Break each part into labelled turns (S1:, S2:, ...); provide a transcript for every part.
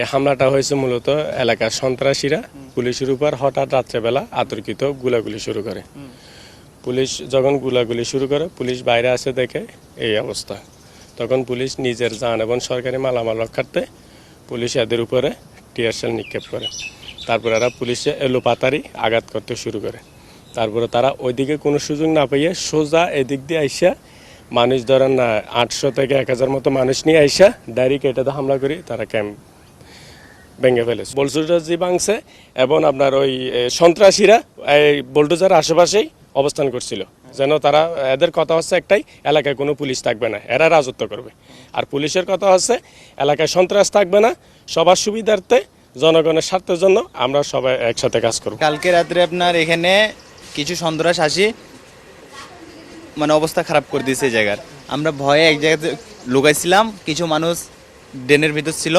S1: এই হামলাটা হয়েছে মূলত এলাকার সন্ত্রাসীরা পুলিশের উপর হঠাৎ রাত্রেবেলা আতর্কিত গুলাগুলি শুরু করে। পুলিশ যখন গুলাগুলি শুরু করে, পুলিশ বাইরে আসে দেখে এই অবস্থা। তখন পুলিশ নিজের জান এবং সরকারি মালামাল রক্ষার্থে পুলিশ এদের উপরে টিয়ার শেল নিক্ষেপ করে। তারপরে এরা পুলিশে এলোপাতারি আঘাত করতে শুরু করে। তারপরে তারা ওইদিকে কোনো সুযোগ না পেয়ে সোজা এদিক দিয়ে আইসা মানুষ ধরেন না 800 থেকে 1000 মতো মানুষ নিয়ে আইসা ডাইরেক্ট এটাতে হামলা করি তারা ক্যাম্প ভেঙে ফেলেছে। বোলডোজার ভাঙছে এবং আপনার ওই সন্ত্রাসীরা এই বোলডোজার আশেপাশেই অবস্থান করছিল, যেন তারা এদের কথা হচ্ছে একটাই, এলাকায় কোনো পুলিশ থাকবে না, এরা রাজত্ব করবে। আর পুলিশের কথা হচ্ছে এলাকায় সন্ত্রাস থাকবে না, সবার সুবিধার্থে জনগণের স্বার্থের জন্য আমরা সবাই একসাথে কাজ করব।
S2: কালকে রাত্রে আপনার এখানে কিছু সন্ত্রাস আসি মানে অবস্থা খারাপ করে দিয়েছে এই জায়গার। আমরা ভয়ে এক জায়গাতে লুকাইছিলাম, কিছু মানুষ ড্রেনের ভিতর ছিল,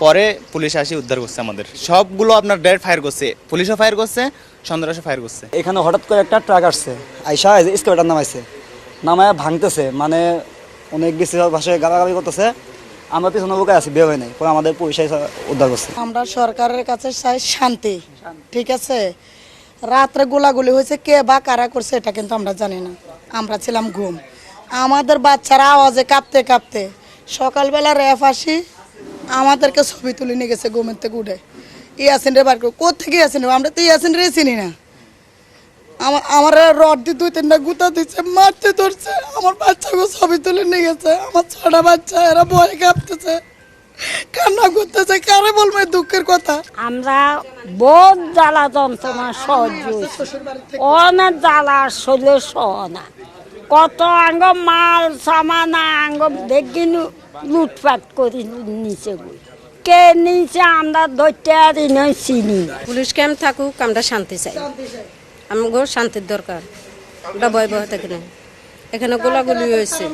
S2: পরে পুলিশ আসি উদ্ধার করছে আমাদের। সবগুলো আপনার ডাইরেক্ট ফায়ার করছে, পুলিশও ফায়ার করছে, সন্ত্রাসও ফায়ার করছে।
S3: এখানে হঠাৎ করে একটা ট্রাক আসছে, আইসা স্কেলেটার নামাইছে, নামায় ভাঙতেছে, মানে অনেক বেশি ভাষায় গালাগালি করতেছে। আমরা পিছনে বুকে আছি, বের হয় নাই, পরে আমাদের পুলিশ উদ্ধার করছে।
S4: আমরা সরকারের কাছে চাই শান্তি, ঠিক আছে। রাত্রে গোলাগুলি হয়েছে, কে বা কারা করছে এটা কিন্তু আমরা জানি না, আমরা ছিলাম ঘুম। আমাদের বাচ্চারা আওয়াজে কাঁপতে কাঁপতে সকালবেলা র্যাফ আসি আমাদেরকে ছবি তুলে নিয়ে গেছে ঘুমের থেকে উঠে। ইয়াসিন রে বার করে কোথেকে ইয়াসিন রে, আমরা তো ইয়াসিন রে চিনি না। আমার রড দিয়ে 2-3টা গুতা দিচ্ছে, মারতে ধরছে, আমার বাচ্চাকে ছবি তুলে নিয়ে গেছে। আমার 6টা বাচ্চা, এরা ভয় কাঁপতেছে, কান্না করতেছে, কারে বলবো দুঃখের কথা।
S5: আমরা বহুত জ্বালা যন্ত্রণা সহ্য, অনেক জ্বালা শৈলে সহ না, কত আঙ্গ মাল সামানা আঙ্গ দেখি লুটপাট করি নিচে কে নিচে আমরা ধরতে আর চিনি না।
S6: পুলিশ ক্যাম্প থাকুক, আমরা শান্তি চাই, আমাদের শান্তির দরকার, আমরা ভয় ভয় থাকি না। এখানে গোলাগুলি হয়েছে।